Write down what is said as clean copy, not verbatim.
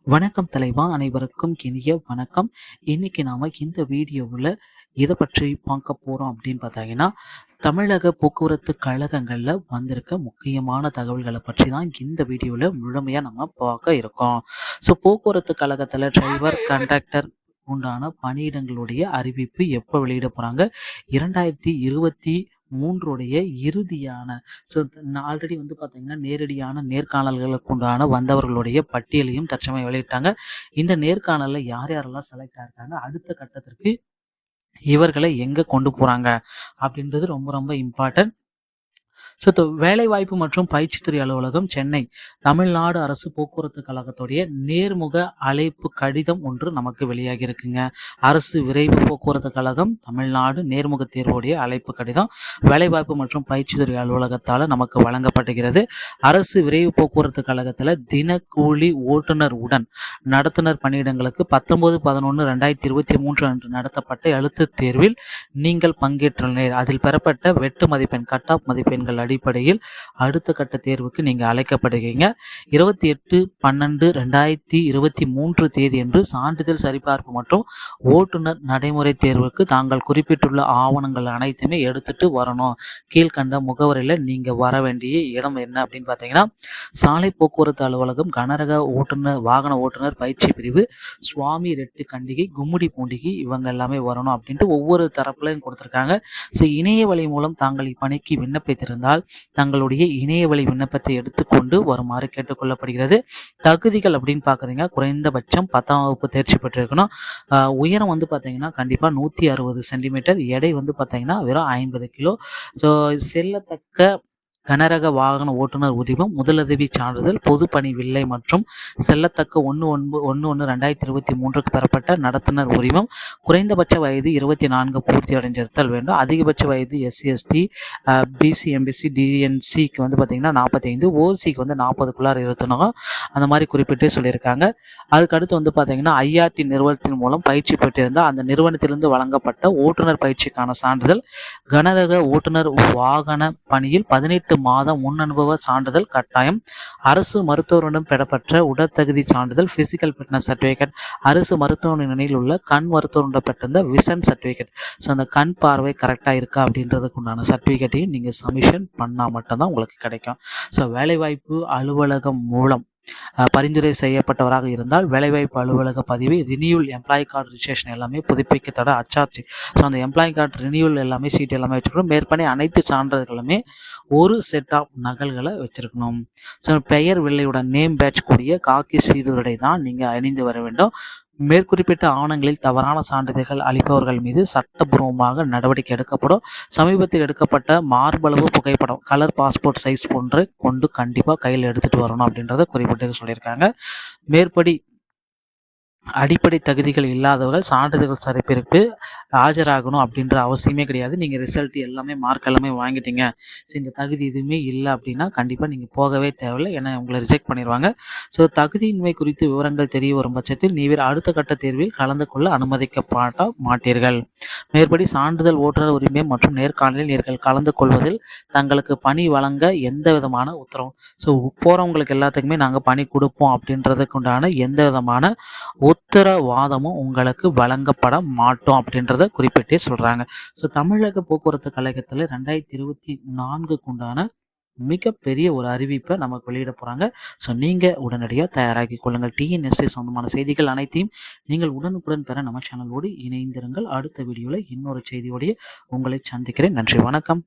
வணக்கம் தலைவா, அனைவருக்கும் இனிய வணக்கம். இன்னைக்கு நாம இந்த வீடியோவில் எதை பற்றி பார்க்க போகிறோம் அப்படின்னு பார்த்தாங்கன்னா, தமிழக போக்குவரத்து கழகங்களில் வந்திருக்க முக்கியமான தகவல்களை பற்றி தான் இந்த வீடியோவில் முழுமையாக நம்ம பார்க்க இருக்கோம். ஸோ போக்குவரத்து கழகத்தில் டிரைவர், கண்டக்டர் உண்டான பணியிடங்களுடைய அறிவிப்பு எப்போ வெளியிட போகிறாங்க, 2023 இறுதியான ஸோ ஆல்ரெடி வந்து பார்த்தீங்கன்னா நேரடியான நேர்காணல்களுக்கு உண்டான வந்தவர்களுடைய பட்டியலையும் தற்சமயம் வெளியிட்டாங்க. இந்த நேர்காணலில் யார் யாரெல்லாம் செலக்ட் ஆயிருக்காங்க, அடுத்த கட்டத்திற்கு இவர்களை எங்கே கொண்டு போகிறாங்க அப்படின்றது ரொம்ப ரொம்ப இம்பார்ட்டன்ட். ஸோ வேலைவாய்ப்பு மற்றும் பயிற்சித்துறை அலுவலகம், சென்னை, தமிழ்நாடு அரசு போக்குவரத்து கழகத்துடைய நேர்முக அழைப்பு கடிதம் ஒன்று நமக்கு வெளியாகி இருக்குங்க. அரசு விரைவு போக்குவரத்து கழகம் தமிழ்நாடு நேர்முக தேர்வுடைய அழைப்பு கடிதம் வேலைவாய்ப்பு மற்றும் பயிற்சித்துறை அலுவலகத்தால் நமக்கு வழங்கப்படுகிறது. அரசு விரைவு போக்குவரத்து கழகத்தில் தினக்கூலி ஓட்டுநர் உடன் நடத்துனர் பணியிடங்களுக்கு 19/11/2023 அன்று நடத்தப்பட்ட எழுத்துத் தேர்வில் நீங்கள் பங்கேற்றுள்ளனர். அதில் பெறப்பட்ட வெட்டு மதிப்பெண் கட் ஆஃப் மதிப்பெண்கள் அடிப்படையில் அடுத்த கட்ட தேர்வுக்கு நீங்க அழைக்கப்படுகிறீங்க. 28/12/2023 தேதியன்று சான்றிதழ் சரிபார்ப்பு மற்றும் ஓட்டுநர் நடைமுறை தேர்வுக்கு தாங்கள் குறிப்பிட்டுள்ள ஆவணங்கள் அனைத்துமே எடுத்துட்டு வரணும். கீழ்கண்ட முகவரியில் நீங்க வர வேண்டிய இடம் என்ன அப்படின்னு பார்த்தீங்கன்னா, சாலை போக்குவரத்து அலுவலகம், கனரக ஓட்டுநர் வாகன ஓட்டுநர் பயிற்சி பிரிவு, சுவாமி ரெட்டு கண்டிகை, கும்முடி பூண்டிகை, இவங்க எல்லாமே வரணும் அப்படின்ட்டு ஒவ்வொரு தரப்புலையும் கொடுத்துருக்காங்க. ஸோ இணைய வழி மூலம் தாங்கள் இப்பணிக்கு விண்ணப்பித்திருந்தால் தங்களுடைய இணைய வழி விண்ணப்பத்தை எடுத்துக்கொண்டு வருமாறு கேட்டுக்கொள்ளப்படுகிறது. தகுதிகள் அப்படின்னு பார்க்குறீங்க, குறைந்தபட்சம் 10ஆம் வகுப்பு தேர்ச்சி பெற்றிருக்கணும். உயரம் வந்து பார்த்தீங்கன்னா கண்டிப்பாக 160 சென்டிமீட்டர், எடை வந்து பார்த்தீங்கன்னா வெறும் 50 கிலோ. ஸோ செல்லத்தக்க கனரக வாகன ஓட்டுநர் உரிமம், முதலுதவி சான்றிதழ், பொதுப்பணி வில்லை மற்றும் செல்லத்தக்க 1/1/2023 பெறப்பட்ட நடத்துனர் உரிமம், குறைந்தபட்ச வயது 24 பூர்த்தி அடைஞ்சிருத்தல் வேண்டும். அதிகபட்ச வயது SC ST BC MBC DNCக்கு வந்து பார்த்தீங்கன்னா 45, OCக்கு வந்து 40க்குள்ளார இருக்கணும், அந்த மாதிரி குறிப்பிட்டு சொல்லியிருக்காங்க. அதுக்கடுத்து வந்து பார்த்தீங்கன்னா IRT நிறுவனத்தின் மூலம் பயிற்சி பெற்றிருந்தால் அந்த நிறுவனத்திலிருந்து வழங்கப்பட்ட ஓட்டுநர் பயிற்சிக்கான சான்றிதழ், கனரக ஓட்டுநர் வாகன பணியில் 18 மாத முன் அனுபவ சான்றிதழ் கட்டாயம், அரசு மருத்துவரிடம் பெறப்பட்ட உடற்தகுதி சான்றிதழ், பிசிக்கல் ஃபிட்னஸ் சர்டிஃபிகேட், அரசு மருத்துவமனையில் உள்ள கண் மருத்துவரிடம் பெற்றிருந்த விஷன் சர்டிஃபிகேட், ஸோ அந்த கண் பார்வை கரெக்டாக இருக்கா அப்படின்றதுக்கு உண்டான சர்டிஃபிகேட்டையும் நீங்கள் சப்மிஷன் பண்ணால் மட்டும்தான் உங்களுக்கு கிடைக்கும். ஸோ வேலைவாய்ப்பு அலுவலகம் மூலம் பரிந்துரை செய்யப்பட்டவராக இருந்தால் வேலைவாய்ப்பு அலுவலக பதிவு, ரினியூவல் எம்ப்ளாயி கார்டு ரிஜிஸ்ட்ரேஷன் எல்லாமே புதுப்பிக்கத்தோட அச்சார்ஜ். ஸோ அந்த எம்ப்ளாயி கார்டு ரினியூவல் எல்லாமே சீட் எல்லாமே வச்சுருக்கணும். மேற்படி அனைத்து சான்றிதழ்களுமே ஒரு செட் ஆஃப் நகல்களை வச்சுருக்கணும். ஸோ பெயர் வில்லையுடன் நேம் பேட்ச் கூடிய காக்கி சீருடை தான் நீங்கள் அணிந்து வர வேண்டும். மேற்குறிப்பிட்ட ஆவணங்களில் தவறான சான்றிதழ்கள் அளிப்பவர்கள் மீது சட்டபூர்வமாக நடவடிக்கை எடுக்கப்படும். சமீபத்தில் எடுக்கப்பட்ட மார்பளவு புகைப்படம், கலர் பாஸ்போர்ட் சைஸ் போன்று கொண்டு கண்டிப்பாக கையில் எடுத்துகிட்டு வரணும் அப்படின்றத குறிப்பிட்டு சொல்லியிருக்காங்க. மேற்படி அடிப்படை தகுதிகள் இல்லாதவர்கள் சான்றிதழ்கள் சரிப்பிற்கு ஆஜராகணும் அப்படின்ற அவசியமே கிடையாது. நீங்கள் ரிசல்ட் எல்லாமே மார்க் எல்லாமே வாங்கிட்டீங்க, ஸோ இந்த தகுதி எதுவுமே இல்லை அப்படின்னா கண்டிப்பாக நீங்கள் போகவே தேவையில்லை, ஏன்னா உங்களை ரிஜெக்ட் பண்ணிடுவாங்க. ஸோ தகுதியின்மை குறித்து விவரங்கள் தெரிய வரும் பட்சத்தில் நீங்கள் அடுத்த கட்ட தேர்வில் கலந்து கொள்ள அனுமதிக்கப்பட மாட்டீர்கள். மேற்படி சான்றிதழ், ஓட்டுநர் உரிமை மற்றும் நேர்காணலில் நீங்கள் கலந்து கொள்வதில் தங்களுக்கு பணி வழங்க எந்த விதமான உத்தரவு, ஸோ போகிறவங்களுக்கு எல்லாத்துக்குமே நாங்கள் பணி கொடுப்போம் அப்படின்றதுக்கு உண்டான எந்த விதமான உத்தரவாதமும் உங்களுக்கு வழங்கப்பட மாட்டோம் அப்படின்றத குறிப்பிட்டே சொல்றாங்க. ஸோ தமிழக போக்குவரத்து கழகத்தில் 2024க்கு உண்டான மிகப்பெரிய ஒரு அறிவிப்பை நமக்கு வெளியிட போகிறாங்க. ஸோ நீங்கள் உடனடியாக தயாராகி கொள்ளுங்கள். TNSA சொந்தமான செய்திகள் அனைத்தையும் நீங்கள் உடனுக்குடன் பெற நம்ம சேனலோடு இணைந்திருங்கள். அடுத்த வீடியோவில் இன்னொரு செய்தியோடைய உங்களை சந்திக்கிறேன். நன்றி, வணக்கம்.